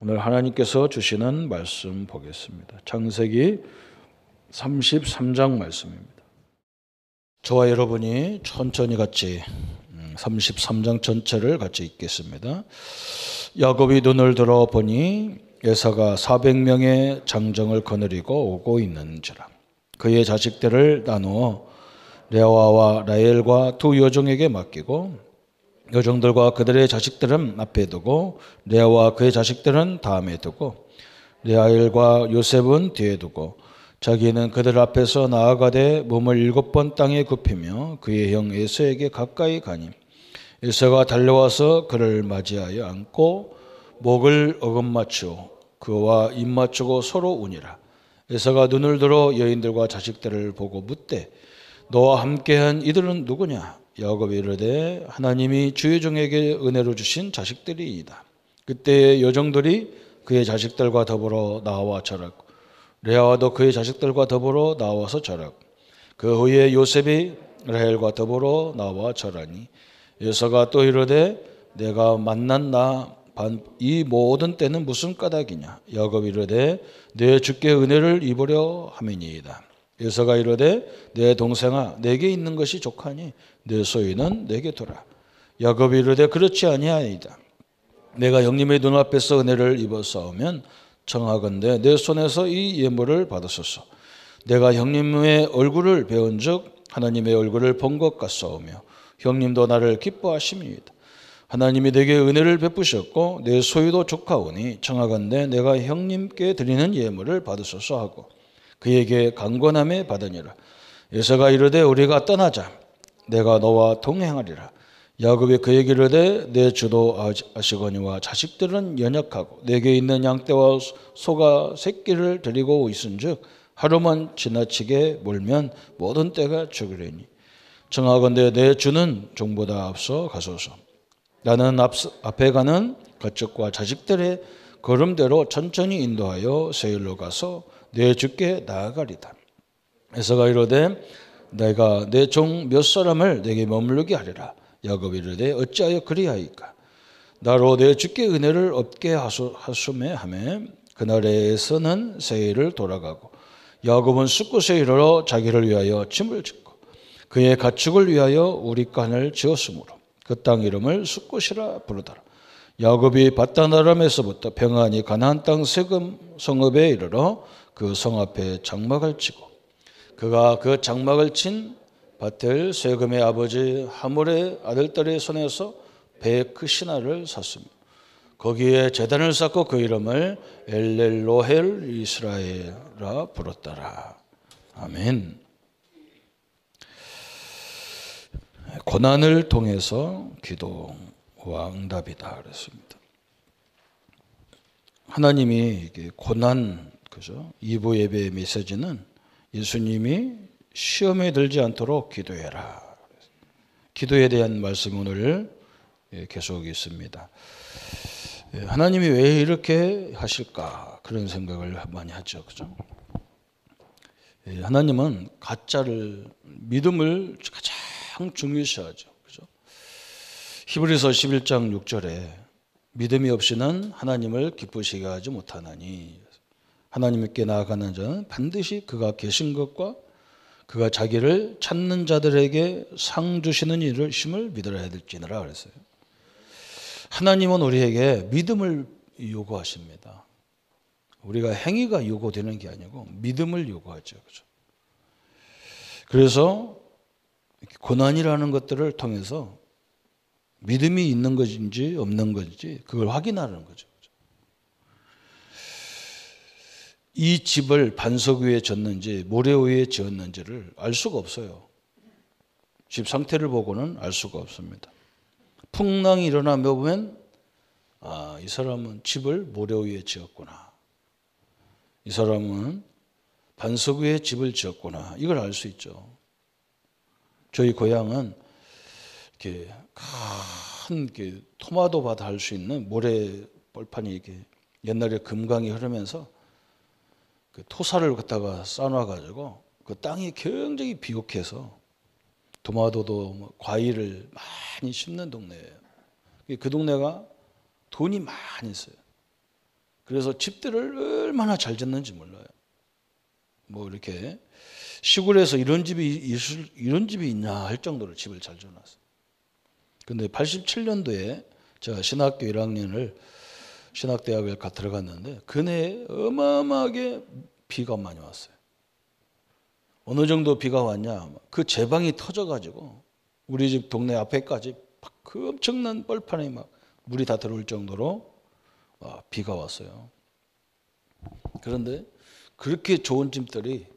오늘 하나님께서 주시는 말씀 보겠습니다. 창세기 33장 말씀입니다. 저와 여러분이 천천히 같이 33장 전체를 같이 읽겠습니다. 야곱이 눈을 들어 보니 에사가 400명의 장정을 거느리고 오고 있는지라. 그의 자식들을 나누어 레아와 라헬과 두 여종에게 맡기고 여종들과 그들의 자식들은 앞에 두고 레아와 그의 자식들은 다음에 두고 라헬과 요셉은 뒤에 두고 자기는 그들 앞에서 나아가되 몸을 7번 땅에 굽히며 그의 형 에서에게 가까이 가니 에서가 달려와서 그를 맞이하여 안고 목을 어금맞추어 그와 입맞추고 서로 우니라. 에서가 눈을 들어 여인들과 자식들을 보고 묻되 너와 함께한 이들은 누구냐? 야곱이 이르되 하나님이 주의 종에게 은혜로 주신 자식들이이다. 그때 여종들이 그의 자식들과 더불어 나와 절하고 레아와도 그의 자식들과 더불어 나와서 절하고 그 후에 요셉이 라헬과 더불어 나와 절하니 에서가 또 이르되 내가 만난 이 모든 때는 무슨 까닭이냐? 야곱이 이르되 내 주께 은혜를 입으려 함이니이다. 에서가 이르되 내 동생아 내게 있는 것이 족하니 내 소유는 내게 두라. 야곱이 이르되 그렇지 아니하이다. 내가 형님의 눈앞에서 은혜를 입었사오면 청하건대 내 손에서 이 예물을 받으소서. 내가 형님의 얼굴을 배운즉 하나님의 얼굴을 본 것 같사오며 형님도 나를 기뻐하심이이다. 하나님이 내게 은혜를 베푸셨고 내 소유도 족하오니 청하건대 내가 형님께 드리는 예물을 받으소서 하고 그에게 강권함에 받으니라. 에서가 이르되 우리가 떠나자. 내가 너와 동행하리라. 야곱이 그에게 이르되 내 주도 아시거니와 자식들은 연약하고 내게 있는 양떼와 소가 새끼를 데리고 있은즉 하루만 지나치게 몰면 모든 떼가 죽으리니 청하건대 내 주는 종보다 앞서 가소서. 나는 앞에 가는 가축과 자식들의 걸음대로 천천히 인도하여 세일로 가서 내 주께 나아가리다. 에서가 이르되 내가 내 종 몇 사람을 내게 머물게 하리라. 야곱이 이르되 어찌하여 그리하이까? 나로 내 주께 은혜를 얻게 하소매 하매 그날에 에서는 세일을 돌아가고 야곱은 숫곳에 이르러 자기를 위하여 짐을 짓고 그의 가축을 위하여 우리간을 지었으므로 그 땅 이름을 숫곳이라 부르더라. 야곱이 밧단아람에서부터 평안히 가나안 땅 세금 성읍에 이르러 그 성 앞에 장막을 치고 그가 그 장막을 친 밧델 세금의 아버지 하몰의 아들들의 손에서 베크 신하를 샀으며 거기에 제단을 쌓고 그 이름을 엘렐로헬 이스라엘이라 부르더라. 아멘. 고난을 통해서 기도와 응답이다 그랬습니다. 하나님이 고난, 그죠? 2부 예배의 메시지는 예수님이 시험에 들지 않도록 기도해라. 기도에 대한 말씀 오늘 계속 있습니다. 하나님이 왜 이렇게 하실까? 그런 생각을 많이 하죠. 그죠? 하나님은 믿음을 가장 중요시하죠. 그죠? 히브리서 11장 6절에 믿음이 없이는 하나님을 기쁘시게 하지 못하나니 하나님께 나아가는 자는 반드시 그가 계신 것과 그가 자기를 찾는 자들에게 상 주시는 일을 심을 믿어야 될지니라 그랬어요. 하나님은 우리에게 믿음을 요구하십니다. 우리가 행위가 요구되는 게 아니고 믿음을 요구하죠. 그렇죠? 그래서 고난이라는 것들을 통해서 믿음이 있는 것인지 없는 것인지 그걸 확인하는 거죠. 이 집을 반석 위에 졌는지 모래 위에 지었는지를 알 수가 없어요. 집 상태를 보고는 알 수가 없습니다. 풍랑이 일어나며 보면 이 사람은 집을 모래 위에 지었구나. 이 사람은 반석 위에 집을 지었구나. 이걸 알 수 있죠. 저희 고향은 이렇게 큰 토마토 밭 할 수 있는 모래 벌판이 이렇게 옛날에 금강이 흐르면서 그 토사를 갖다가 쌓아놔가지고 그 땅이 굉장히 비옥해서 토마토도 과일을 많이 심는 동네예요. 그 동네가 돈이 많이 있어요. 그래서 집들을 얼마나 잘 짓는지 몰라요. 뭐 이렇게 시골에서 이런 집이 있냐 할 정도로 집을 잘 지어놨어요. 근데 87년도에 제가 신학교 1학년을 신학대학을 들어갔는데 그해 어마어마하게 비가 많이 왔어요. 어느 정도 비가 왔냐, 그 제방이 터져가지고 우리 집 동네 앞에까지 그 엄청난 뻘판에 막 물이 다 들어올 정도로 비가 왔어요. 그런데 그렇게 좋은 집들이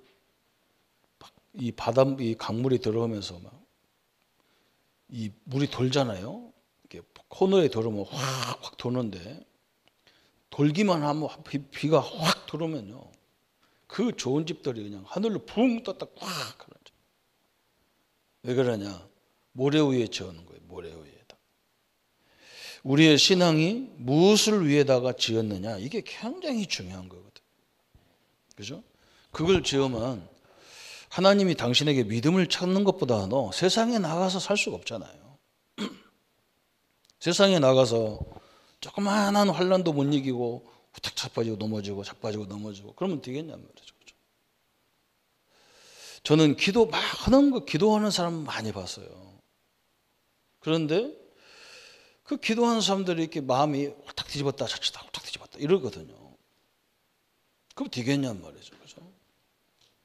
이 강물이 들어오면서 막 이 물이 돌잖아요. 이렇게 코너에 들어오면 확 도는데 돌기만 하면 비가 확 들어오면요. 그 좋은 집들이 그냥 하늘로 붕 떴다 확 그러죠. 왜 그러냐? 모래 위에 지어놓은 거예요. 모래 위에다. 우리의 신앙이 무엇을 위에다가 지었느냐, 이게 굉장히 중요한 거거든. 그죠? 그걸 지으면 하나님이 당신에게 믿음을 찾는 것보다도 세상에 나가서 살 수가 없잖아요. 세상에 나가서 조그마한 환난도 못 이기고 후딱 자빠지고 넘어지고 자빠지고 넘어지고 그러면 되겠냔 말이죠. 그렇죠? 저는 기도 막 하는 거 기도하는 사람 많이 봤어요. 그런데 그 기도하는 사람들이 이렇게 마음이 홀딱 뒤집었다 자칫다 홀딱 뒤집었다 이러거든요. 그럼 되겠냔 말이죠. 그죠?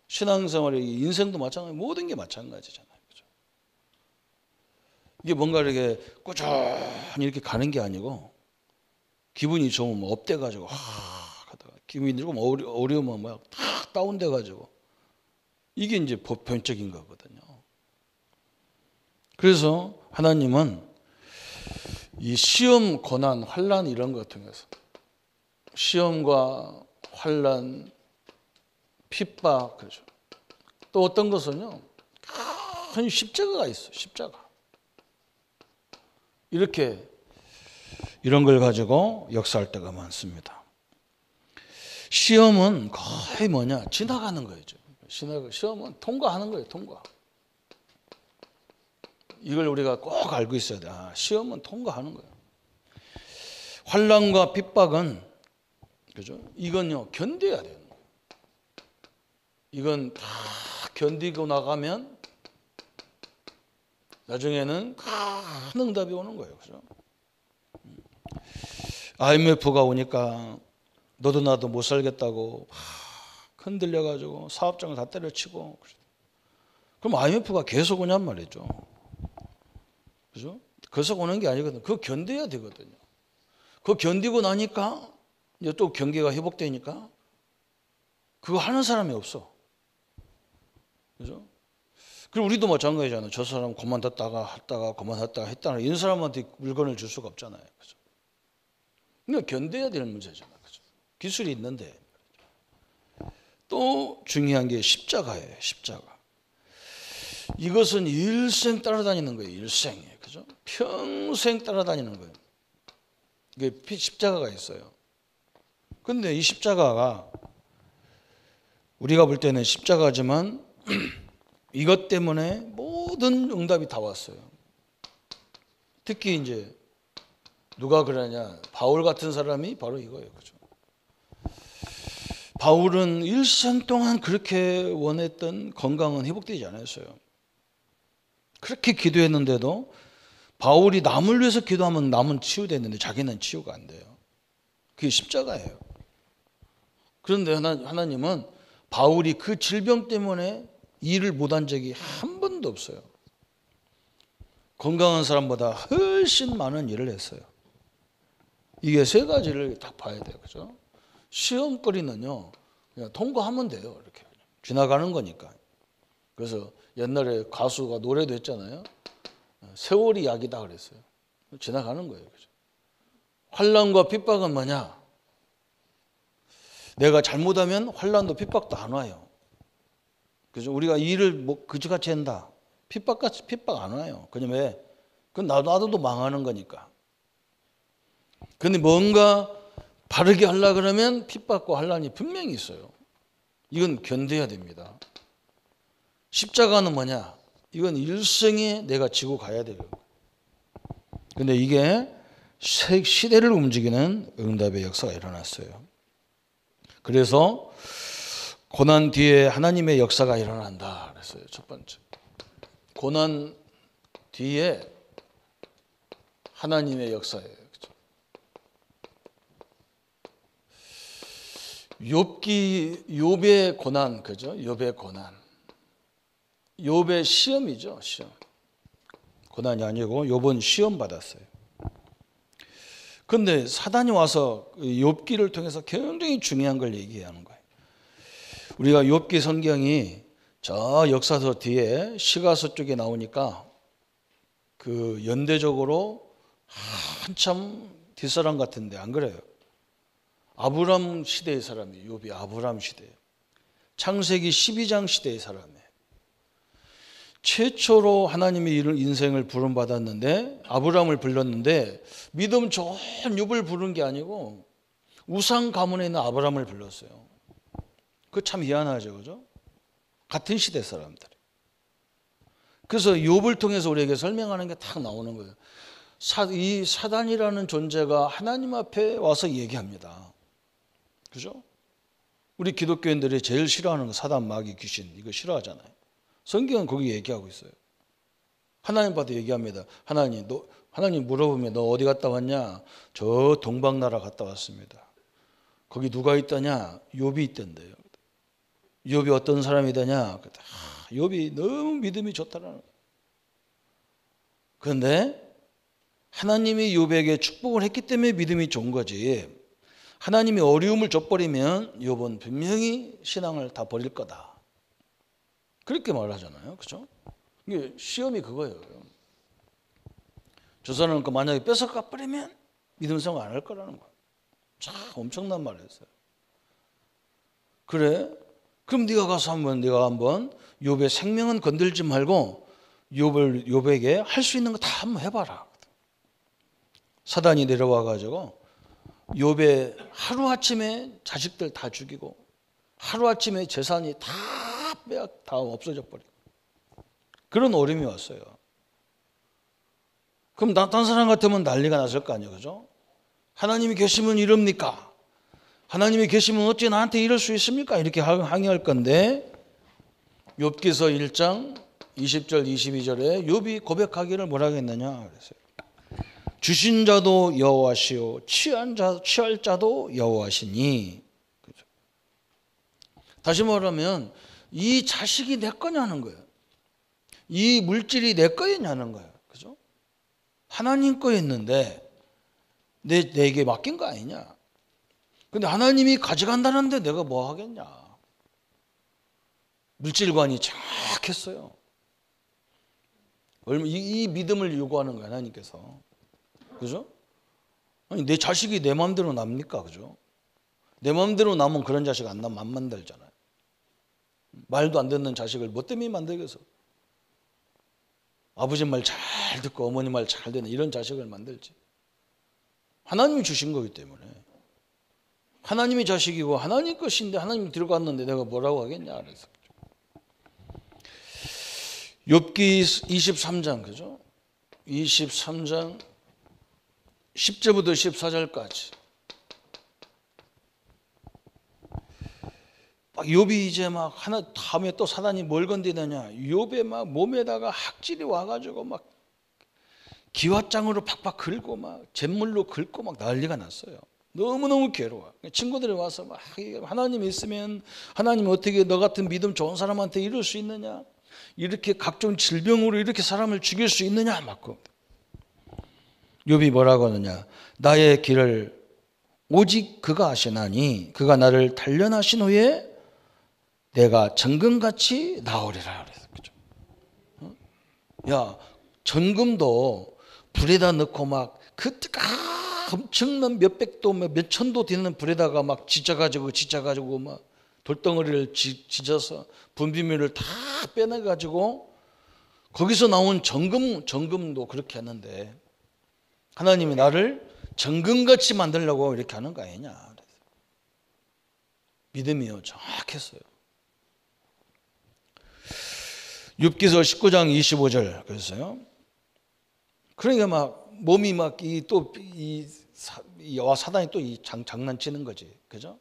신앙생활의 인생도 마찬가지, 모든 게 마찬가지잖아요. 그죠? 이게 뭔가 이렇게 꾸준히 이렇게 가는 게 아니고 기분이 좋으면 업돼가지고 하다가 기분이 조금 어려우면 막 탁 다운돼가지고 이게 이제 보편적인 거거든요. 그래서 하나님은 이 시험, 고난, 환난 이런 것 통해서 시험과 환난, 핍박, 그렇죠. 또 어떤 것은요, 큰 십자가가 있어요. 십자가. 이렇게 이런 걸 가지고 역사할 때가 많습니다. 시험은 거의 뭐냐, 지나가는 거죠. 시험은 통과하는 거예요. 통과. 이걸 우리가 꼭 알고 있어야 돼. 시험은 통과하는 거예요. 환난과 핍박은, 그죠? 이건요, 견뎌야 돼요. 이건 다 견디고 나가면 나중에는 큰 응답이 오는 거예요. 그죠? IMF가 오니까 너도 나도 못 살겠다고 흔들려가지고 사업장을 다 때려치고, 그럼 IMF가 계속 오냔 말이죠. 그죠? 계속 오는 게 아니거든요. 그거 견뎌야 되거든요. 그거 견디고 나니까 이제 또 경기가 회복되니까 그거 하는 사람이 없어. 그죠? 그리고 우리도 마찬가지잖아요. 저 사람 그만뒀다가 했다가 이런 사람한테 물건을 줄 수가 없잖아요. 그죠? 그러니까 견뎌야 되는 문제잖아요. 그죠? 기술이 있는데. 또 중요한 게 십자가예요. 십자가. 이것은 일생 따라다니는 거예요. 일생에. 그죠? 평생 따라다니는 거예요. 이게 십자가가 있어요. 근데 이 십자가가 우리가 볼 때는 십자가지만 이것 때문에 모든 응답이 다 왔어요. 특히 이제 누가 그러냐, 바울 같은 사람이 바로 이거예요. 그죠? 바울은 일생 동안 그렇게 원했던 건강은 회복되지 않았어요. 그렇게 기도했는데도 바울이 남을 위해서 기도하면 남은 치유됐는데 자기는 치유가 안 돼요. 그게 십자가예요. 그런데 하나님은 바울이 그 질병 때문에 일을 못한 적이 한 번도 없어요. 건강한 사람보다 훨씬 많은 일을 했어요. 이게 세 가지를 딱 봐야 돼요. 그죠? 시험거리는요, 그냥 통과하면 돼요. 이렇게 지나가는 거니까. 그래서 옛날에 가수가 노래도 했잖아요. 세월이 약이다 그랬어요. 지나가는 거예요. 그죠? 환난과 핍박은 뭐냐? 내가 잘못하면 환난도 핍박도 안 와요. 그죠? 우리가 일을 뭐 그지같이 한다. 핍박 안 와요. 그냥 왜? 그건 나도 망하는 거니까. 근데 뭔가 바르게 하려고 그러면 핍박과 환난이 분명히 있어요. 이건 견뎌야 됩니다. 십자가는 뭐냐? 이건 일생에 내가 지고 가야 돼요. 근데 이게 시대를 움직이는 응답의 역사가 일어났어요. 그래서 고난 뒤에 하나님의 역사가 일어난다 그랬어요. 첫 번째, 고난 뒤에 하나님의 역사예요. 욥의 고난, 그죠? 욥의 고난, 욥의 시험이죠. 시험. 고난이 아니고 욥은 시험 받았어요. 그런데 사단이 와서 욥기를 통해서 굉장히 중요한 걸 얘기하는 거예요. 우리가 욥기 성경이 저 역사서 뒤에 시가서 쪽에 나오니까 그 연대적으로 한참 뒷사람 같은데 안 그래요? 아브람 시대의 사람이에요. 욥이 아브람 시대, 창세기 12장 시대의 사람이에요. 최초로 하나님이 인생을 부름받았는데, 아브람을 불렀는데 믿음 좋은 욥을 부른 게 아니고 우상 가문에 있는 아브람을 불렀어요. 그거 참 희한하죠, 그죠? 같은 시대 사람들. 그래서 욥을 통해서 우리에게 설명하는 게 딱 나오는 거예요. 이 사단이라는 존재가 하나님 앞에 와서 얘기합니다. 그죠? 우리 기독교인들이 제일 싫어하는 거 사단, 마귀, 귀신, 이거 싫어하잖아요. 성경은 거기 얘기하고 있어요. 하나님 봐도 얘기합니다. 하나님 물어보면 너 어디 갔다 왔냐? 저 동방나라 갔다 왔습니다. 거기 누가 있더냐? 욥이 있던데요. 욥이 어떤 사람이더냐? 욥이 너무 믿음이 좋다라는 거예요. 그런데 하나님이 욥에게 축복을 했기 때문에 믿음이 좋은 거지, 하나님이 어려움을 줘버리면 욥은 분명히 신앙을 다 버릴 거다, 그렇게 말하잖아요. 그렇죠? 이게 시험이 그거예요. 저 사람은 만약에 뺏어가 버리면 믿음 생활 안 할 거라는 거예요. 참 엄청난 말을 했어요. 그래? 그럼 네가 한번 욥의 생명은 건들지 말고 욥에게 할 수 있는 거 다 한번 해봐라. 사단이 내려와 가지고 욥의 하루아침에 자식들 다 죽이고 하루아침에 재산이 다 없어져 버리고 그런 어려움이 왔어요. 그럼 딴 사람 같으면 난리가 났을 거 아니에요, 그죠? 하나님이 계시면 이럽니까? 하나님이 계시면 어찌 나한테 이럴 수 있습니까? 이렇게 항의할 건데, 욥기서 1장 20절 22절에 욥이 고백하기를 뭐라고 했느냐 그랬어요. 주신 자도 여호와시요 취할 자도 여호와시니. 그렇죠? 다시 말하면 이 자식이 내 거냐는 거예요. 이 물질이 내 거였냐는 거예요. 그죠? 하나님 거였는데 내게 맡긴 거 아니냐. 근데 하나님이 가져간다는데 내가 뭐 하겠냐. 물질관이 정확했어요. 이 믿음을 요구하는 거예요, 하나님께서. 그죠? 아니, 내 자식이 내 마음대로 납니까? 그죠? 내 마음대로 나면 그런 자식 안 만들잖아요. 말도 안 듣는 자식을 뭐 때문에 만들겠어? 아버지 말 잘 듣고 어머니 말 잘 듣는 이런 자식을 만들지. 하나님이 주신 거기 때문에. 하나님의 자식이고 하나님 것인데 하나님이 들어갔는데 내가 뭐라고 하겠냐 그래서. 욥기 23장, 그죠? 23장 10절부터 14절까지. 막 욥이 이제 막 다음에 또 사단이 뭘 건드느냐? 욥의 막 몸에다가 학질이 와가지고 막 기와장으로 팍팍 긁고 막 잿물로 긁고 막 난리가 났어요. 너무너무 괴로워. 친구들이 와서 막 하나님이 있으면 하나님이 어떻게 너 같은 믿음 좋은 사람한테 이럴 수 있느냐? 이렇게 각종 질병으로 이렇게 사람을 죽일 수 있느냐? 막 욥이 뭐라고 하느냐? 나의 길을 오직 그가 아시나니 그가 나를 단련하신 후에 내가 정금같이 나오리라 그래서. 그죠? 야, 정금도 불에다 넣고 막 그 엄청난 몇백도 몇 천도 되는 불에다가 막 지져가지고 막 돌덩어리를 지져서 분비물을 다 빼내가지고 거기서 나온 정금도 그렇게 하는데 하나님이 나를 정금같이 만들려고 이렇게 하는 거 아니냐. 믿음이요, 정확했어요. 욥기서 19장 25절 그랬어요. 그러니까 막 몸이 막 사단이 또 장난치는 거지, 그죠?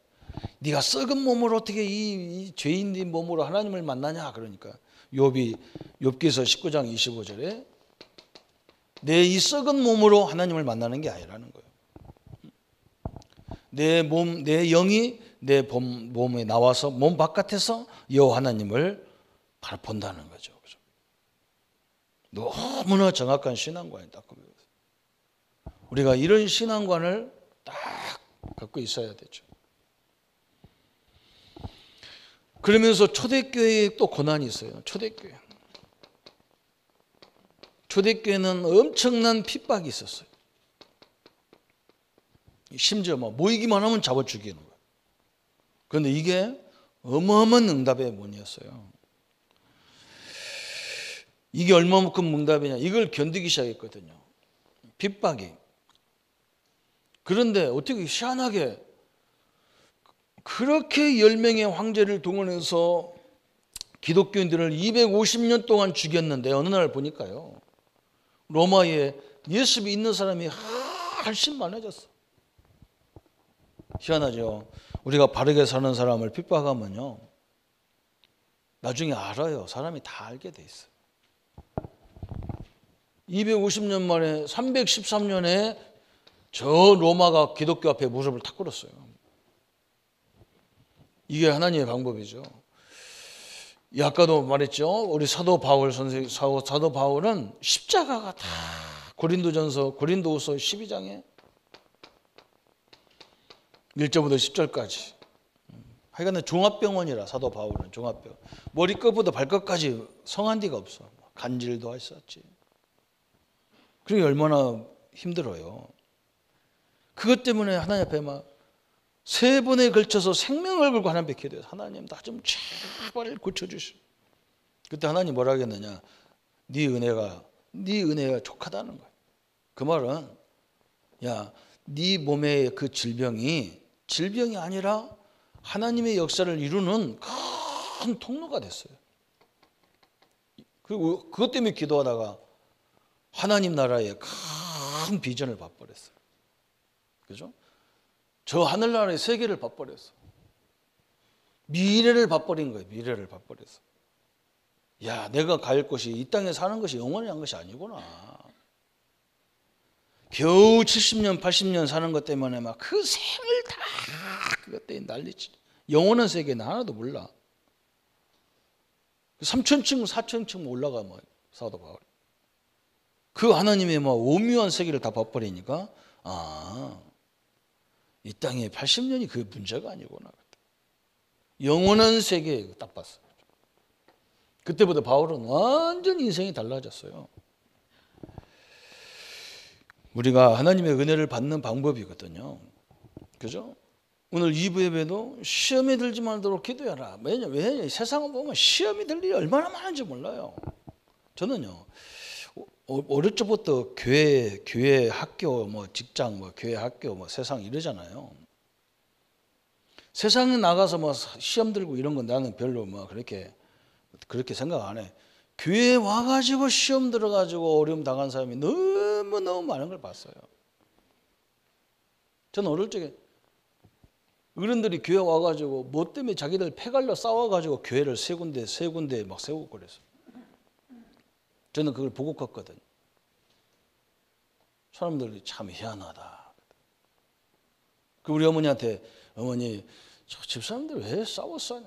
네가 썩은 몸으로 어떻게 이 죄인의 몸으로 하나님을 만나냐 그러니까 욥기서 19장 25절에 내 이 썩은 몸으로 하나님을 만나는 게 아니라는 거예요. 내 영이 내 몸에 나와서 몸 바깥에서 여호와 하나님을 바라본다는 거죠. 그죠? 너무나 정확한 신앙관이 딱 우리가 이런 신앙관을 딱 갖고 있어야 되죠. 그러면서 초대교회에 또 고난이 있어요. 초대교회는 엄청난 핍박이 있었어요. 심지어 모이기만 하면 잡아 죽이는 거예요. 그런데 이게 어마어마한 응답의 문이었어요. 이게 얼마만큼 응답이냐, 이걸 견디기 시작했거든요. 핍박이. 그런데 어떻게 희한하게 그렇게 10명의 황제를 동원해서 기독교인들을 250년 동안 죽였는데 어느 날 보니까요, 로마에 예수 믿는 사람이 훨씬 많아졌어. 희한하죠. 우리가 바르게 사는 사람을 핍박하면요, 나중에 알아요. 사람이 다 알게 돼 있어요. 250년 만에 313년에 저 로마가 기독교 앞에 무릎을 탁 꿇었어요. 이게 하나님의 방법이죠. 아까도 말했죠. 우리 사도 바울 선생, 사도 바울은 십자가가 다 고린도후서 12장에 1절부터 10절까지. 하여간 종합병원이라, 사도 바울은 종합병원. 머리끝부터 발끝까지 성한 데가 없어. 간질도 했었지. 그게 얼마나 힘들어요. 그것 때문에 하나님 앞에 막 3번에 걸쳐서 생명을 걸고 하나님 뵙게 돼요. 하나님 나 좀 제발 고쳐주시오. 그때 하나님 뭐라 하겠느냐, 네 은혜가 족하다는 거예요. 그 말은 네 몸의 그 질병이 아니라 하나님의 역사를 이루는 큰 통로가 됐어요. 그리고 그것 때문에 기도하다가 하나님 나라의 큰 비전을 봐버렸어요. 그죠? 저 하늘나라의 세계를 봐버렸어. 미래를 봐버린 거예요. 미래를 봐버렸어. 내가 갈 곳이 이 땅에 사는 것이 영원한 것이 아니구나. 겨우 70년 80년 사는 것 때문에 막 그 생을 다 그것 때문에 난리치. 영원한 세계는 하나도 몰라. 3천층 4천층 올라가 사도 바울. 그 하나님의 오묘한 세계를 다 봐버리니까 이 땅에 80년이 그 문제가 아니구나. 영원한 세계에 딱 봤어요. 그때부터 바울은 완전히 인생이 달라졌어요. 우리가 하나님의 은혜를 받는 방법이거든요. 그죠? 오늘 2부 예배도 시험에 들지 말도록 기도해라. 왜냐? 세상을 보면 시험이 들 일이 얼마나 많은지 몰라요. 저는요, 어릴 적부터 교회 학교, 직장, 교회 학교, 세상 이러잖아요. 세상에 나가서 시험 들고 이런 건 나는 별로 그렇게 생각 안 해. 교회에 와가지고 시험 들어가지고 어려움 당한 사람이 너무 많은 걸 봤어요. 저는 어릴 적에 어른들이 교회 와가지고 뭐 때문에 자기들 패갈려 싸워가지고 교회를 세 군데 막 세우고 그랬어요. 저는 그걸 보고 컸거든요. 사람들이 참 희한하다. 우리 어머니한테, 어머니, 저 집사람들 왜 싸웠어?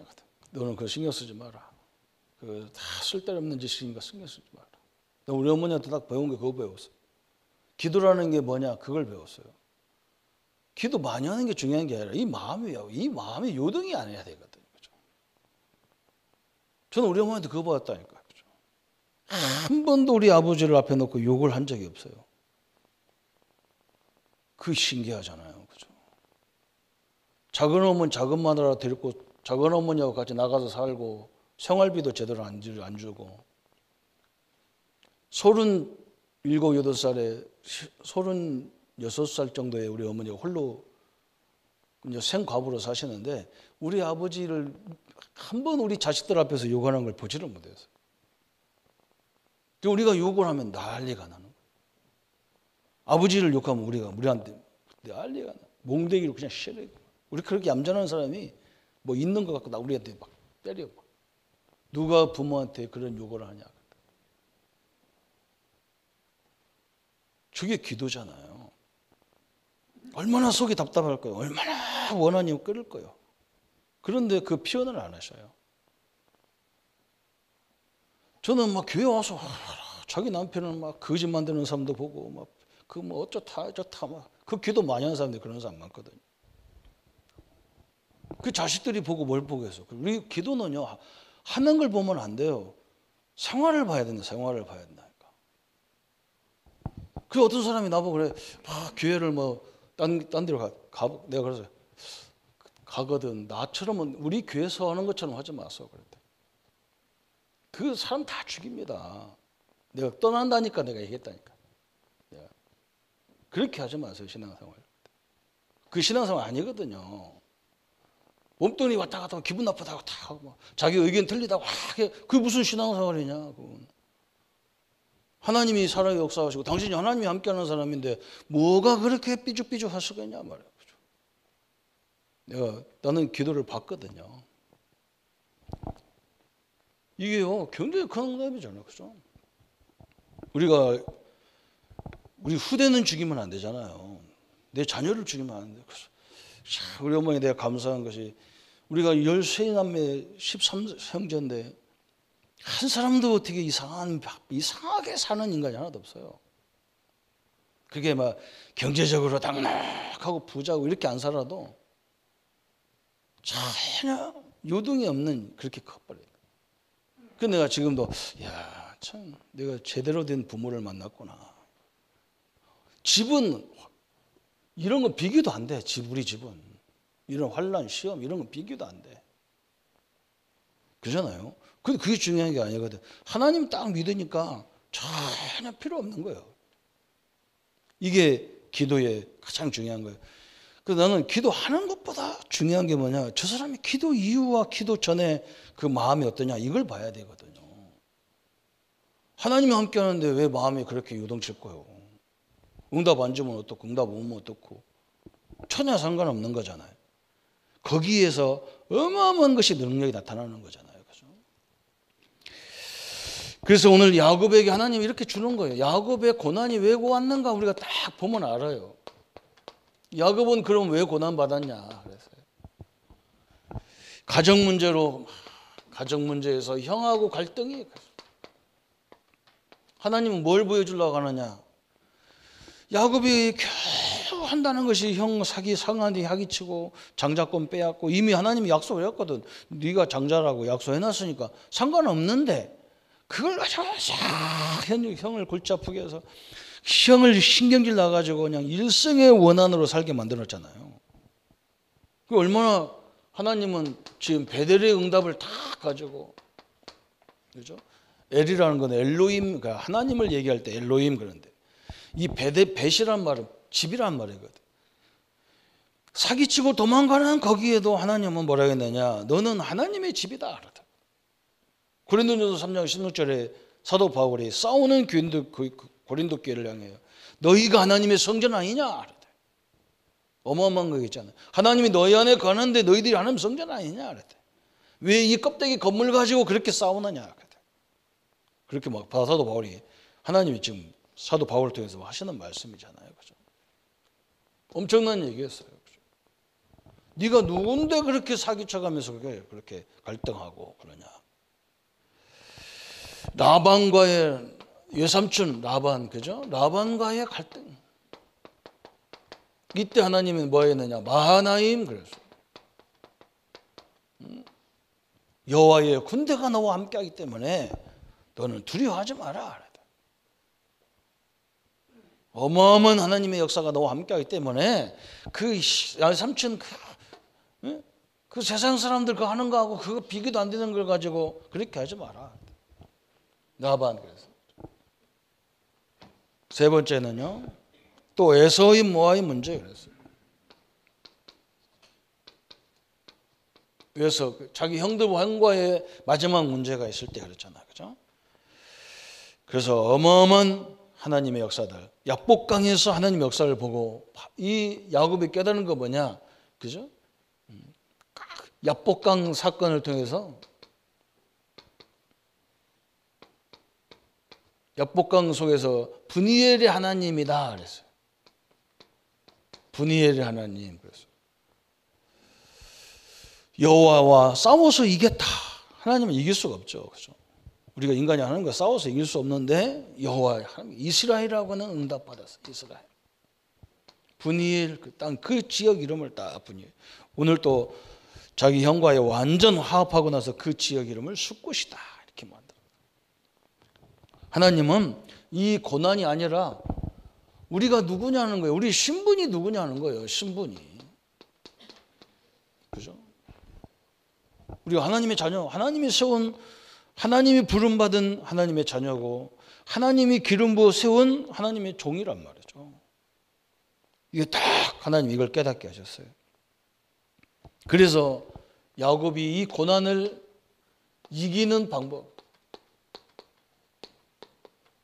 너는 그거 신경 쓰지 마라. 그 다 쓸데없는 짓이니까 신경 쓰지 마라. 우리 어머니한테 딱 배운 게 그거 배웠어요. 기도라는 게 뭐냐? 그걸 배웠어요. 기도 많이 하는 게 중요한 게 아니라 이 마음이 요동이 안 해야 되거든요. 그죠? 저는 우리 어머니한테 그거 받았다니까요. 그죠? 한 번도 우리 아버지를 앞에 놓고 욕을 한 적이 없어요. 그 신기하잖아요. 그죠? 작은 어머니, 작은 마누라 데리고 작은 어머니하고 같이 나가서 살고 생활비도 제대로 안 주고 37, 8살에 36살 정도의 우리 어머니가 홀로 생과부로 사시는데 우리 아버지를 한 번 우리 자식들 앞에서 욕하는 걸 보지를 못했어요. 우리가 욕을 하면 난리가 나는 거예요. 아버지를 욕하면 우리한테 난리가 나. 몽둥이로 그냥 때려. 우리 그렇게 얌전한 사람이 뭐 있는 것 같고 우리한테 막 때려. 누가 부모한테 그런 욕을 하냐. 저게 기도잖아요. 얼마나 속이 답답할 거예요. 얼마나 원하님 끓을 거예요. 그런데 그 표현을 안 하셔요. 저는 막 교회 와서 자기 남편은 막 거짓 만드는 사람도 보고 막 그 뭐 어쩌다 막 그 기도 많이 하는 사람들이 그런 사람 많거든요. 그 자식들이 보고 뭘 보겠어. 우리 기도는요 하는 걸 보면 안 돼요. 생활을 봐야 된다. 생활을 봐야 된다니까. 그 어떤 사람이 나보고 그래. 교회를 뭐 딴 데로 가. 내가 그래서 가거든. 나처럼은 우리 교회에서 하는 것처럼 하지 마소. 그랬대. 그 사람 다 죽입니다. 내가 떠난다니까 내가 얘기했다니까. 내가. 그렇게 하지 마세요. 신앙생활. 그 신앙생활 아니거든요. 몸뚱이 왔다 갔다 하고 기분 나쁘다고 다 하고 자기 의견 틀리다고 그게 무슨 신앙생활이냐. 그건. 하나님이 살아 역사하시고 당신이 하나님이 함께하는 사람인데 뭐가 그렇게 삐죽삐죽 하시겠냐 말이야. 나는 기도를 받거든요. 이게요 굉장히 큰 응답이잖아요, 그죠? 우리 후대는 죽이면 안 되잖아요. 내 자녀를 죽이면 안 돼. 우리 어머니 내가 감사한 것이 우리가 13남매 13형제인데 한 사람도 어떻게 이상하게 사는 인간이 하나도 없어요. 그게 막 경제적으로 당락하고 부자고 이렇게 안 살아도 전혀 요동이 없는 그렇게 커버려요. 그 내가 지금도 참 내가 제대로 된 부모를 만났구나. 집은 이런 거 비교도 안 돼. 우리 집은 이런 환난, 시험 이런 거 비교도 안 돼. 그러잖아요. 근데 그게 중요한 게 아니거든. 하나님 딱 믿으니까 전혀 필요 없는 거예요. 이게 기도의 가장 중요한 거예요. 그래서 나는 기도하는 것보다 중요한 게 뭐냐. 저 사람이 기도 이후와 기도 전에 그 마음이 어떠냐. 이걸 봐야 되거든요. 하나님이 함께 하는데 왜 마음이 그렇게 요동칠 거예요. 응답 안 주면 어떻고 응답 오면 어떻고. 전혀 상관없는 거잖아요. 거기에서 어마어마한 것이 능력이 나타나는 거잖아요. 그죠? 그래서 오늘 야곱에게 하나님이 이렇게 주는 거예요. 야곱의 고난이 왜 왔는가 우리가 딱 보면 알아요. 야곱은 그럼 왜 고난 받았냐 그랬어요. 가정 문제에서 형하고 갈등이 하나님은 뭘 보여주려고 하느냐. 야곱이 겨우 한다는 것이 형 상한이 사기치고 장자권 빼앗고 이미 하나님이 약속을 했거든. 네가 장자라고 약속해놨으니까 상관없는데 그걸 가지고 형을 골치 아프게 해서 형을 신경질 나가지고 그냥 일생의 원한으로 살게 만들었잖아요. 그 얼마나 하나님은 지금 베델의 응답을 다 가지고 그죠? 엘이라는 건 엘로힘, 그러니까 하나님을 얘기할 때 엘로힘 그런데 이 벳이란 말은 집이란 말이거든. 사기치고 도망가는 거기에도 하나님은 뭐라 했느냐? 너는 하나님의 집이다. 고린도전서 3장 16절에 사도 바울이 싸우는 고린도 교회를 향해요. 너희가 하나님의 성전 아니냐? 어마어마한 거겠잖아요. 하나님이 너희 안에 거하는데 너희들이 하나님 성전 아니냐? 왜 이 껍데기 건물 가지고 그렇게 싸우느냐? 그렇게 막 사도 바울이 하나님이 지금 사도 바울을 통해서 하시는 말씀이잖아요. 그죠? 엄청난 얘기였어요. 그죠? 네가 누군데 그렇게 사기쳐가면서 그렇게 갈등하고 그러냐? 라반과의 외삼촌 라반, 그죠? 라반과의 갈등. 이때 하나님은 뭐 했느냐? 마하나임 그랬어요. 여호와의 군대가 너와 함께하기 때문에 너는 두려워하지 마라. 어마어마한 하나님의 역사가 너와 함께하기 때문에 그 삼촌 그 세상 사람들 그거 하는 거하고 그거 비교도 안 되는 걸 가지고 그렇게 하지 마라. 라반 그래서 세 번째는요. 또 에서임 모아의 문제 그랬어요. 그래서 자기 형들과의 마지막 문제가 있을 때 그랬잖아요. 그죠? 그래서 어마어마한 하나님의 역사들, 야복강에서 하나님의 역사를 보고 이 야곱이 깨달은 거 뭐냐, 그죠? 야복강 사건을 통해서 야복강 속에서 브니엘의 하나님이다 그랬어요. 브니엘의 하나님. 그래서 여호와와 싸워서 이겼다. 하나님은 이길 수가 없죠, 그죠? 우리가 인간이 하는 거 싸워서 이길 수 없는데 여호와 하나님, 이스라엘이라고는 응답받았어. 이스라엘. 브니엘 그 땅, 그 지역 이름을 딱 브니엘. 오늘 또 자기 형과의 완전 화합하고 나서 그 지역 이름을 숫곳이다 이렇게 만들어. 하나님은 이 고난이 아니라 우리가 누구냐는 거예요. 우리 신분이 누구냐는 거예요. 신분이. 그죠? 우리가 하나님의 자녀, 하나님이 세운, 하나님이 부름받은 하나님의 자녀고 하나님이 기름 부어 세운 하나님의 종이란 말이죠. 이게 딱 하나님 이걸 깨닫게 하셨어요. 그래서 야곱이 이 고난을 이기는 방법,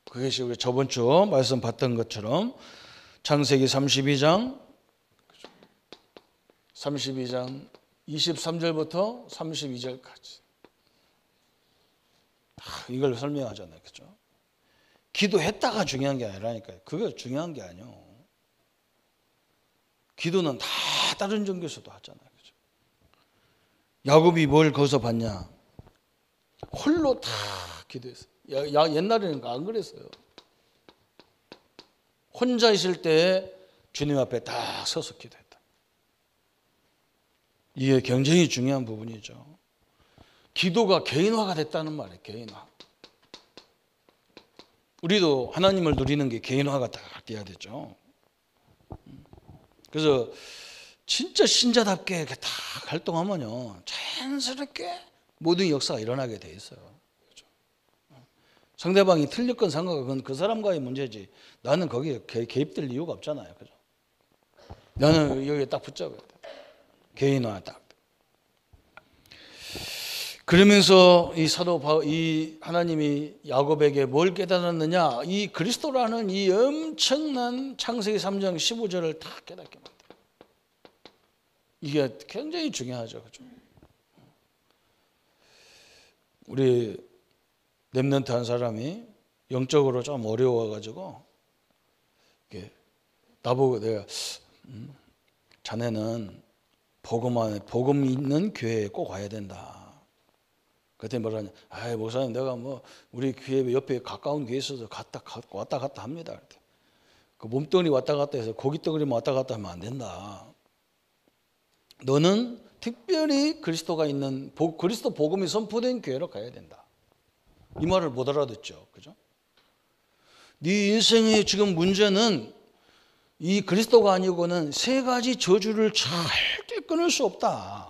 그것이 우리 저번 주 말씀 봤던 것처럼 창세기 32장 23절부터 32절까지 이걸 설명하잖아요. 그죠? 기도했다가 중요한 게 아니라니까요. 그거 중요한 게 아니에요. 기도는 다 다른 종교에서도 하잖아요. 그죠? 야곱이 뭘 거기서 봤냐? 홀로 다 기도했어요. 옛날에는 안 그랬어요. 혼자 있을 때 주님 앞에 딱 서서 기도했다. 이게 굉장히 중요한 부분이죠. 기도가 개인화가 됐다는 말이에요. 개인화. 우리도 하나님을 누리는 게 개인화가 딱 돼야 되죠. 그래서 진짜 신자답게 딱 활동하면요, 자연스럽게 모든 역사가 일어나게 돼 있어요. 그렇죠? 상대방이 틀렸건 상관없건 그건 그 사람과의 문제지. 나는 거기에 개입될 이유가 없잖아요. 그죠? 나는 여기에 딱 붙잡아야 돼. 개인화 딱. 그러면서 이 하나님이 야곱에게 뭘 깨달았느냐? 이 그리스도라는 이 엄청난 창세기 3장 15절을 다 깨닫게 만들어요. 이게 굉장히 중요하죠. 그죠? 우리 렘넌트 한 사람이 영적으로 좀 어려워가지고 나보고 내가 자네는 복음 있는 교회에 꼭 와야 된다. 그랬더니 뭐라냐? 아이 목사님, 내가 뭐 우리 교회 옆에 가까운 교회 있어서 왔다 갔다 합니다. 그 몸뚱이 왔다 갔다 해서 고깃덩어리만 왔다 갔다 하면 안 된다. 너는 특별히 그리스도가 있는 그리스도 복음이 선포된 교회로 가야 된다. 이 말을 못 알아듣죠, 그죠? 네 인생의 지금 문제는 이 그리스도가 아니고는 세 가지 저주를 절대 끊을 수 없다.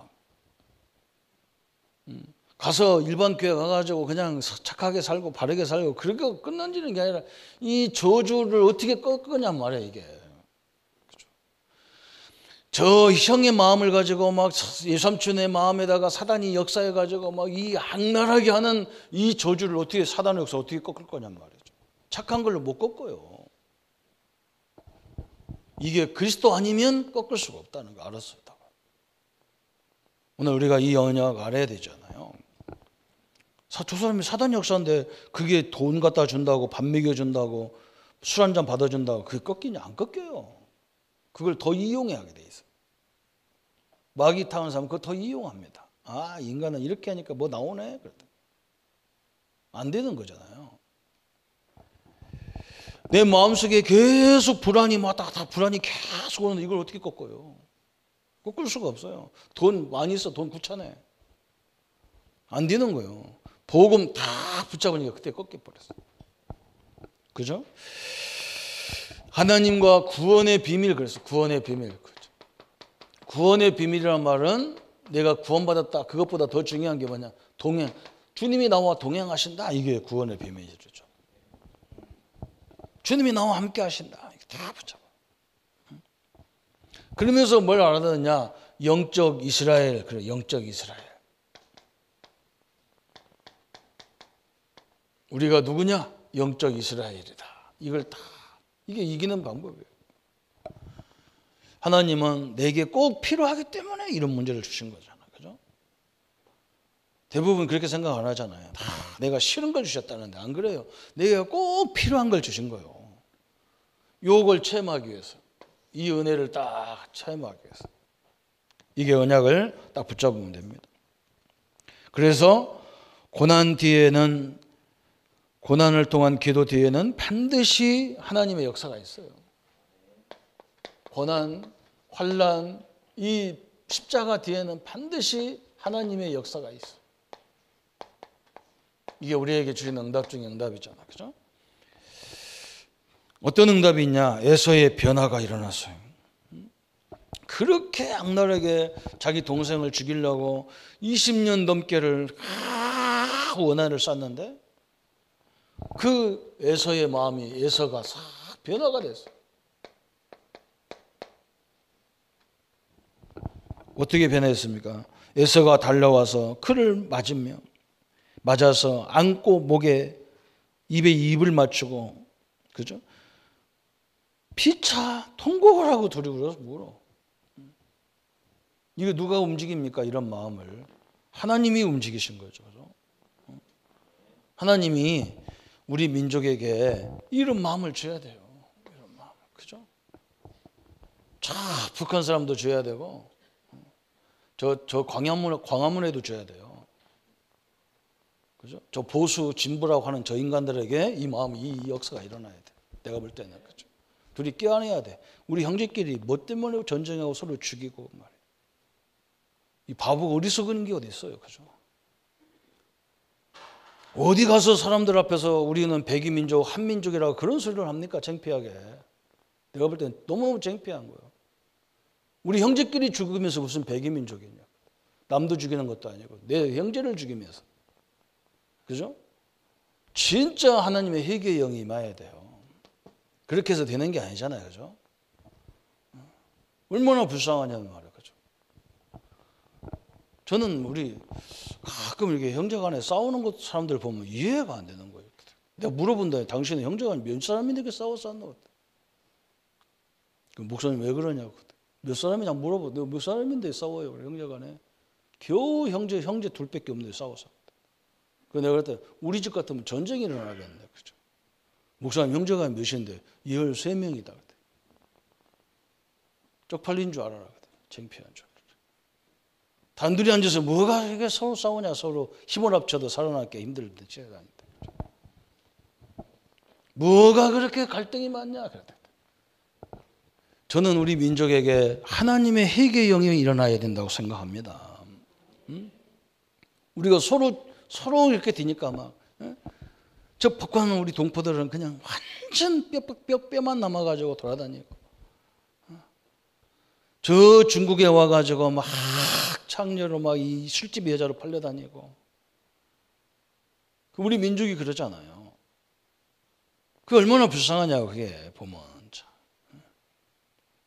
가서 일반 교회 가가지고 그냥 착하게 살고 바르게 살고 그렇게 끝난지는 게 아니라 이 저주를 어떻게 꺾느냐 말이야 이게. 그렇죠? 저 형의 마음을 가지고 막 예삼촌의 마음에다가 사단이 역사해 가지고 막 이 악랄하게 하는 이 저주를 어떻게 사단의 역사 어떻게 꺾을 거냔 말이죠. 착한 걸로 못 꺾어요. 이게 그리스도 아니면 꺾을 수가 없다는 거 알았어요. 오늘 우리가 이 언약 알아야 되잖아요. 저 사람이 사단 역사인데 그게 돈 갖다 준다고 밥 먹여준다고 술 한잔 받아준다고 그게 꺾이냐? 안 꺾여요. 그걸 더 이용해 하게 돼 있어요. 마귀 타는 사람은 그걸 더 이용합니다. 아, 인간은 이렇게 하니까 뭐 나오네? 그랬더니 안 되는 거잖아요. 내 마음속에 계속 불안이 왔다 갔다 불안이 계속 오는데 이걸 어떻게 꺾어요? 꺾을 수가 없어요. 돈 많이 있어 돈 구차네. 안 되는 거예요. 복음 다 붙잡으니까 그때 꺾여버렸어. 그죠? 하나님과 구원의 비밀, 그래서 구원의 비밀. 그죠? 구원의 비밀이란 말은 내가 구원받았다. 그것보다 더 중요한 게 뭐냐? 동행. 주님이 나와 동행하신다. 이게 구원의 비밀이죠. 주님이 나와 함께 하신다. 이게 다 붙잡아. 그러면서 뭘 알아듣느냐? 영적 이스라엘. 그래, 영적 이스라엘. 우리가 누구냐? 영적 이스라엘이다. 이걸 다 이게 이기는 방법이에요. 하나님은 내게 꼭 필요하기 때문에 이런 문제를 주신 거잖아요. 그죠? 대부분 그렇게 생각 안 하잖아요. 다 내가 싫은 걸 주셨다는데 안 그래요. 내가 꼭 필요한 걸 주신 거예요. 요걸 체험하기 위해서. 이 은혜를 딱 체험하기 위해서. 이게 언약을 딱 붙잡으면 됩니다. 그래서 고난을 통한 기도 뒤에는 반드시 하나님의 역사가 있어요. 고난, 환난, 이 십자가 뒤에는 반드시 하나님의 역사가 있어요. 이게 우리에게 주신 응답 중에 응답이잖아. 그죠? 어떤 응답이 있냐? 에서의 변화가 일어났어요. 그렇게 악랄하게 자기 동생을 죽이려고 20년 넘게를 원한을 쌓는데 그 에서의 마음이 에서가 싹 변화가 됐어요. 어떻게 변했습니까? 에서가 달려와서 그를 맞아서 안고 목에 입에 입을 맞추고, 그죠? 피차 통곡을 하고 둘이 울어. 이거 누가 움직입니까? 이런 마음을 하나님이 움직이신 거죠. 하나님이 우리 민족에게 이런 마음을 줘야 돼요. 이런 마음, 그죠? 자, 북한 사람도 줘야 되고, 저 광화문에도 줘야 돼요. 그죠? 저 보수 진보라고 하는 저 인간들에게 이 마음, 이 역사가 일어나야 돼. 내가 볼 때는 그죠? 둘이 껴안아야 돼. 우리 형제끼리 뭐 때문에 전쟁하고 서로 죽이고 말이야. 이 바보가 어리석은 게 어디 있어요, 그죠? 어디 가서 사람들 앞에서 우리는 백이민족, 한민족이라고 그런 소리를 합니까? 창피하게. 내가 볼 때는 너무너무 창피한 거예요. 우리 형제끼리 죽으면서 무슨 백이민족이냐? 남도 죽이는 것도 아니고 내 형제를 죽이면서, 그죠? 진짜 하나님의 회개의 영이 임해야 돼요. 그렇게 해서 되는 게 아니잖아요, 그죠? 얼마나 불쌍하냐는 말이에요, 그죠? 저는 우리 가끔 이렇게 형제간에 싸우는 것 사람들 보면 이해가 안 되는 거예요. 내가 물어본다. 당신은 형제간 몇 사람인데 싸웠어? 그 목사님 왜 그러냐고. 몇 사람이냐 물어보. 내가 몇 사람인데 싸워요, 형제간에. 겨우 형제 둘밖에 없는데 싸워서. 그 내가 그랬더니 우리 집 같으면 전쟁이 일어나겠네, 그죠? 목사님 형제간 몇인데 13명이다. 쪽팔린 줄 알아라. 창피한 줄 알아라. 단둘이 앉아서 뭐가 이게 서로 싸우냐, 서로 힘을 합쳐도 살아남기 힘들는데 뭐가 그렇게 갈등이 많냐. 저는 우리 민족에게 하나님의 회개의 영이 일어나야 된다고 생각합니다. 우리가 서로 이렇게 되니까 막, 저 북한 우리 동포들은 그냥 완전 뼈만 남아가지고 돌아다니고, 저 중국에 와가지고 막 창녀로 막 이 술집 여자로 팔려다니고, 우리 민족이 그러잖아요. 그게 얼마나 불쌍하냐고. 그게 보면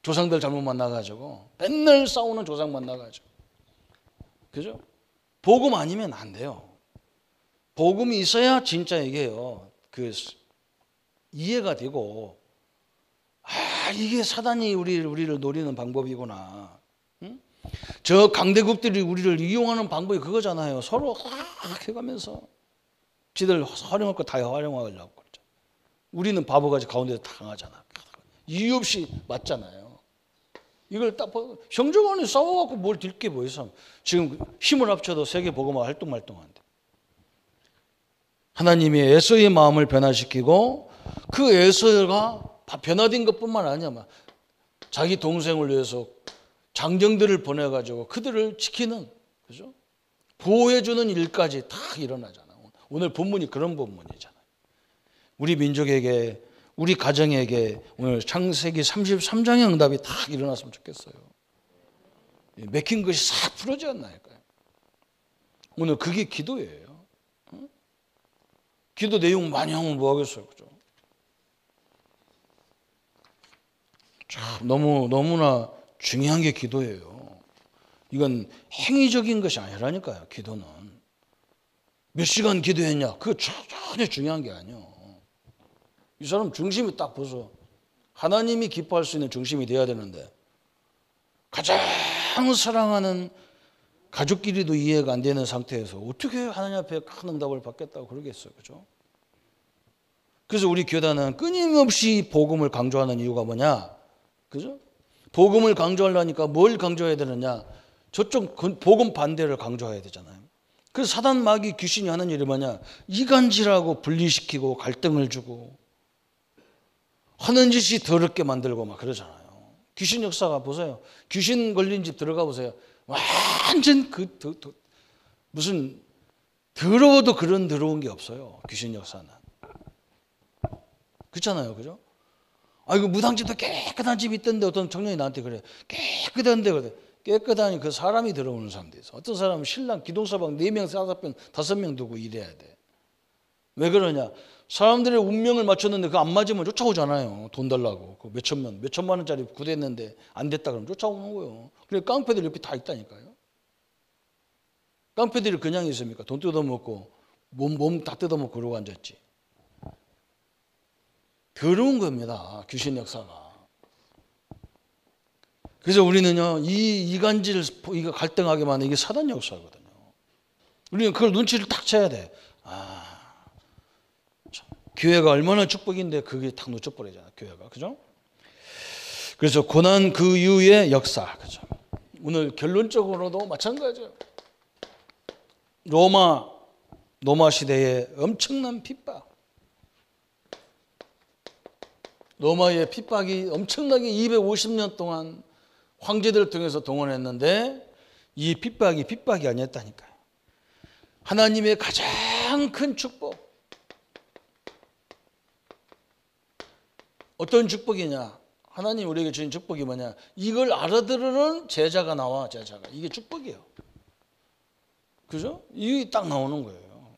조상들 잘못 만나가지고 맨날 싸우는 조상 만나가지고, 그죠? 복음 아니면 안 돼요. 복음이 있어야 진짜 이게요, 그 이해가 되고, 이게 사단이 우리를 노리는 방법이구나. 응? 저 강대국들이 우리를 이용하는 방법이 그거잖아요. 서로 해가면서 지들 활용할 거 다 활용하려고 그러죠. 우리는 바보같이 가운데서 당하잖아. 이유 없이 맞잖아요. 이걸 딱 형제간에 싸워갖고 뭘 딜 게 뭐 있어. 지금 힘을 합쳐도 세계 복음화 활동한데. 하나님이 에서의 마음을 변화시키고, 그 에서가 변화된 것뿐만 아니야. 자기 동생을 위해서 장정들을 보내가지고 그들을 지키는, 그죠? 보호해주는 일까지 다 일어나잖아. 오늘 본문이 그런 본문이잖아요. 우리 민족에게, 우리 가정에게 오늘 창세기 33장의 응답이 다 일어났으면 좋겠어요. 맥힌 것이 싹 풀어지 않나니까요. 오늘 그게 기도예요. 기도 내용 많이 하면 뭐 하겠어요, 그죠? 너무나 중요한 게 기도예요. 이건 행위적인 것이 아니라니까요, 기도는. 몇 시간 기도했냐? 그거 전혀 중요한 게 아니에요. 이 사람 중심이 딱 보소. 하나님이 기뻐할 수 있는 중심이 돼야 되는데 가장 사랑하는 가족끼리도 이해가 안 되는 상태에서 어떻게 하나님 앞에 큰 응답을 받겠다고 그러겠어요. 그죠? 그래서 우리 교단은 끊임없이 복음을 강조하는 이유가 뭐냐? 그죠? 복음을 강조하려니까 뭘 강조해야 되느냐? 저쪽 복음 반대를 강조해야 되잖아요. 그래서 사단 마귀 귀신이 하는 일이 뭐냐? 이간질하고 분리시키고 갈등을 주고 하는 짓이 더럽게 만들고 막 그러잖아요. 귀신 역사가 보세요. 귀신 걸린 집 들어가 보세요. 완전 무슨 더러워도 그런 더러운 게 없어요. 귀신 역사는. 그렇잖아요. 그죠? 이거 무당집도 깨끗한 집이 있던데 어떤 청년이 나한테 그래. 깨끗한데 그래. 깨끗하니 그 사람이 들어오는 사람도 있어. 어떤 사람은 신랑 기동사방 4명, 5명, 5명 두고 일해야 돼. 왜 그러냐? 사람들의 운명을 맞췄는데 그거 안 맞으면 쫓아오잖아요. 돈 달라고. 그 몇천만 원짜리 구대했는데 안 됐다 그러면 쫓아오는 거예요. 그래 깡패들 옆에 다 있다니까요. 깡패들이 그냥 있습니까? 돈 뜯어먹고 몸 다 뜯어먹고 그러고 앉았지. 더러운 겁니다. 귀신 역사가. 그래서 우리는요, 이 이간질, 이거 갈등하게 만든 이게 사단 역사거든요. 우리는 그걸 눈치를 딱 채야 돼. 교회가 얼마나 축복인데 그게 딱 놓쳐버리잖아, 교회가. 그죠? 그래서 고난 그 이후의 역사. 그죠? 오늘 결론적으로도 마찬가지예요. 로마 시대의 엄청난 핍박. 로마의 핍박이 엄청나게 250년 동안 황제들을 통해서 동원했는데 이 핍박이 아니었다니까요. 하나님의 가장 큰 축복. 어떤 축복이냐? 하나님 우리에게 주신 축복이 뭐냐? 이걸 알아들으는 제자가 나와, 제자가. 이게 축복이에요. 그죠? 이게 딱 나오는 거예요.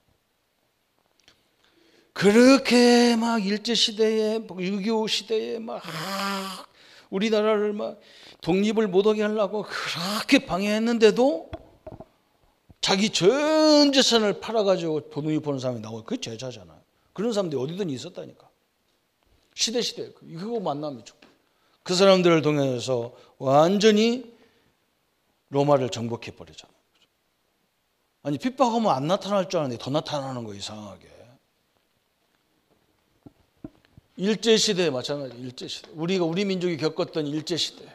그렇게 막 일제시대에, 6.25 시대에 막 우리나라를 막 독립을 못하게 하려고 그렇게 방해했는데도 자기 전 재산을 팔아가지고 독립 보는 사람이 나오고 그게 제자잖아요. 그런 사람들이 어디든 있었다니까. 시대 그거 만나면 그 사람들을 통해서 완전히 로마를 정복해 버리잖아요. 아니 핍박하면 안 나타날 줄 알았는데 더 나타나는 거 이상하게. 일제시대 마찬가지. 일제시대. 우리 민족이 겪었던 일제시대.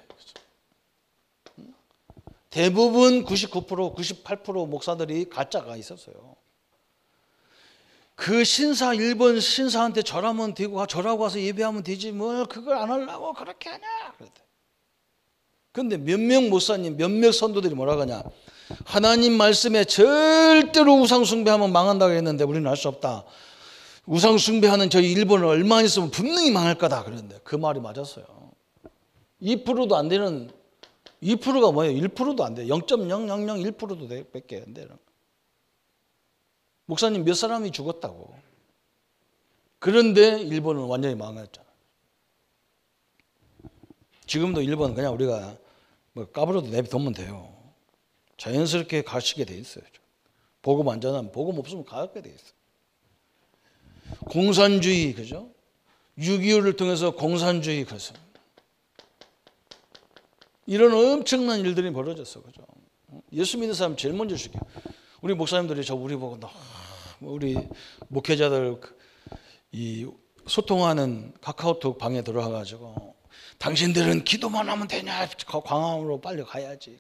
대부분 99%, 98% 목사들이 가짜가 있었어요. 그 일본 신사한테 절하면 되고 절하고 와서 예배하면 되지 뭘 그걸 안 하려고 그렇게 하냐. 그런데 몇몇 목사님, 몇몇 선도들이 뭐라고 하냐. 하나님 말씀에 절대로 우상 숭배하면 망한다고 했는데 우리는 알 수 없다. 우상 숭배하는 저희 일본은 얼마 있으면 분명히 망할 거다 그랬는데 그 말이 맞았어요. 2%도 안 되는 2%가 뭐예요? 1%도 안 돼. 0.0001%도 밖에 안 되는. 목사님 몇 사람이 죽었다고. 그런데 일본은 완전히 망했잖아. 지금도 일본은 그냥 우리가 뭐 까불어도 내비두면 돼요. 자연스럽게 가시게 돼 있어요. 복음 안 전하면 복음 없으면 가게 돼 있어요. 공산주의, 그죠? 6.25를 통해서 공산주의, 그래서 이런 엄청난 일들이 벌어졌어, 그죠? 예수 믿는 사람 제일 먼저 죽여. 우리 목사님들이 우리 보고 우리 목회자들 이 소통하는 카카오톡 방에 들어와가지고 당신들은 기도만 하면 되냐? 광화문으로 빨리 가야지.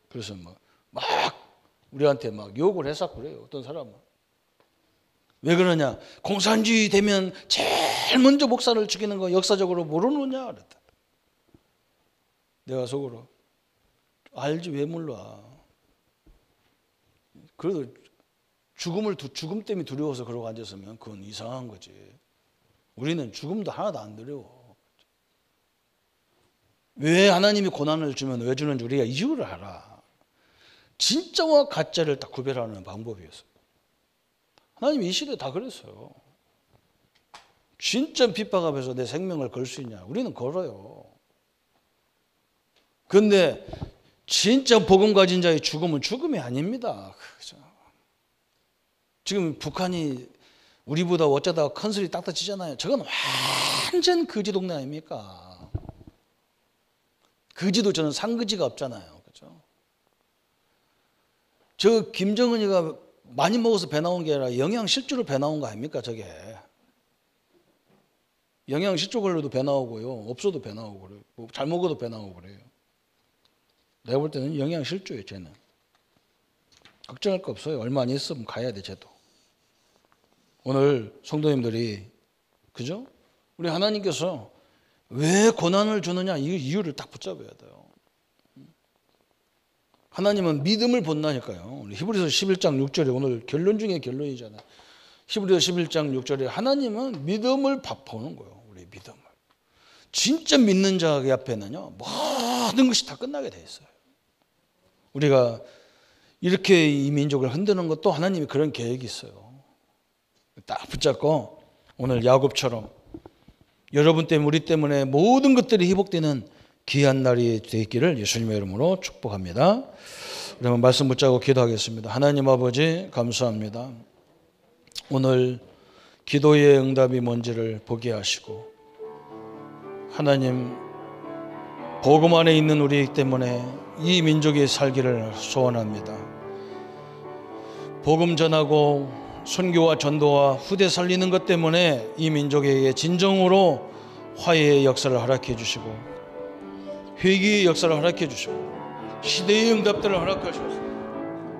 그래서 막 우리한테 막 욕을 해서 그래요. 어떤 사람은. 왜 그러냐? 공산주의 되면 제일 먼저 목사를 죽이는 거 역사적으로 모르느냐? 그랬다. 내가 속으로 알지 왜 몰라? 그래도 죽음 때문에 두려워서 그러고 앉았으면 그건 이상한 거지. 우리는 죽음도 하나도 안 두려워. 왜 하나님이 고난을 주면 왜 주는지 우리가 이유를 알아. 진짜와 가짜를 딱 구별하는 방법이었어요. 하나님이 이 시대에 다 그랬어요. 진짜 핍박 앞에서 내 생명을 걸 수 있냐? 우리는 걸어요. 그런데 진짜 복음 가진 자의 죽음은 죽음이 아닙니다. 지금 북한이 우리보다 어쩌다가 큰 소리 딱딱 치잖아요. 저건 완전 거지 동네 아닙니까? 거지도 저는 상거지가 없잖아요. 그렇죠? 저 김정은이가 많이 먹어서 배 나온 게 아니라 영양실조로 배 나온 거 아닙니까? 저게 영양실조 걸려도 배 나오고요, 없어도 배 나오고 그래요. 잘 먹어도 배 나오고 그래요. 내가 볼 때는 영양실조예요. 쟤는 걱정할 거 없어요. 얼마 안 있으면 가야 돼. 쟤도. 오늘 성도님들이, 그죠? 우리 하나님께서 왜 고난을 주느냐, 이 이유를 딱 붙잡아야 돼요. 하나님은 믿음을 본다니까요. 우리 히브리서 11장 6절에 오늘 결론 중에 결론이잖아요. 히브리서 11장 6절에 하나님은 믿음을 보는 거예요. 우리 믿음을. 진짜 믿는 자 앞에는요, 모든 것이 다 끝나게 돼 있어요. 우리가 이렇게 이 민족을 흔드는 것도 하나님이 그런 계획이 있어요. 딱 붙잡고 오늘 야곱처럼 여러분 때문에, 우리 때문에 모든 것들이 회복되는 귀한 날이 되기를 예수님의 이름으로 축복합니다. 우리 한번 말씀 붙잡고 기도하겠습니다. 하나님 아버지 감사합니다. 오늘 기도의 응답이 뭔지를 보게 하시고, 하나님 복음 안에 있는 우리 때문에 이 민족이 살기를 소원합니다. 복음 전하고 선교와 전도와 후대 살리는 것 때문에 이 민족에게 진정으로 화해의 역사를 허락해 주시고, 회개의 역사를 허락해 주시고, 시대의 응답들을 허락하셔서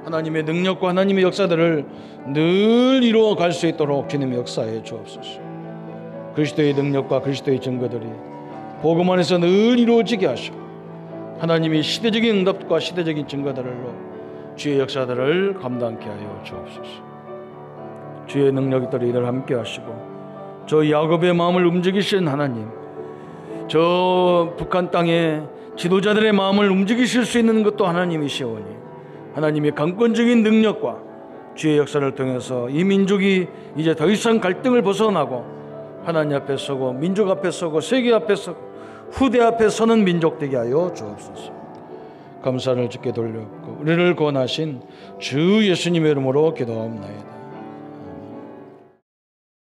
하나님의 능력과 하나님의 역사들을 늘 이루어 갈 수 있도록 주님 역사해 주옵소서. 그리스도의 능력과 그리스도의 증거들이 복음 안에서 늘 이루어지게 하시고, 하나님이 시대적인 응답과 시대적인 증거들로 주의 역사들을 감당케 하여 주옵소서. 주의 능력들이 늘 함께 하시고, 저 야곱의 마음을 움직이신 하나님, 저 북한 땅에 지도자들의 마음을 움직이실 수 있는 것도 하나님이시오니, 하나님의 강권적인 능력과 주의 역사를 통해서 이 민족이 이제 더 이상 갈등을 벗어나고 하나님 앞에 서고 민족 앞에 서고 세계 앞에 서고 후대 앞에 서는 민족 되게 하여 주옵소서. 감사를 주께 돌렸고 우리를 구원하신 주 예수님의 이름으로 기도하옵나이다.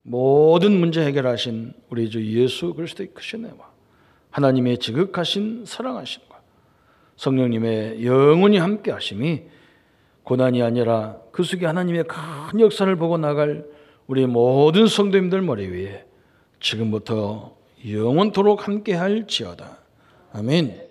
모든 문제 해결하신 우리 주 예수 그리스도의 크신 은혜와 하나님의 지극하신 사랑하심과 성령님의 영원히 함께 하심이 고난이 아니라 그 속에 하나님의 큰 역사를 보고 나갈 우리 모든 성도님들 머리 위에 지금부터 영원토록 함께 할지어다. 아멘.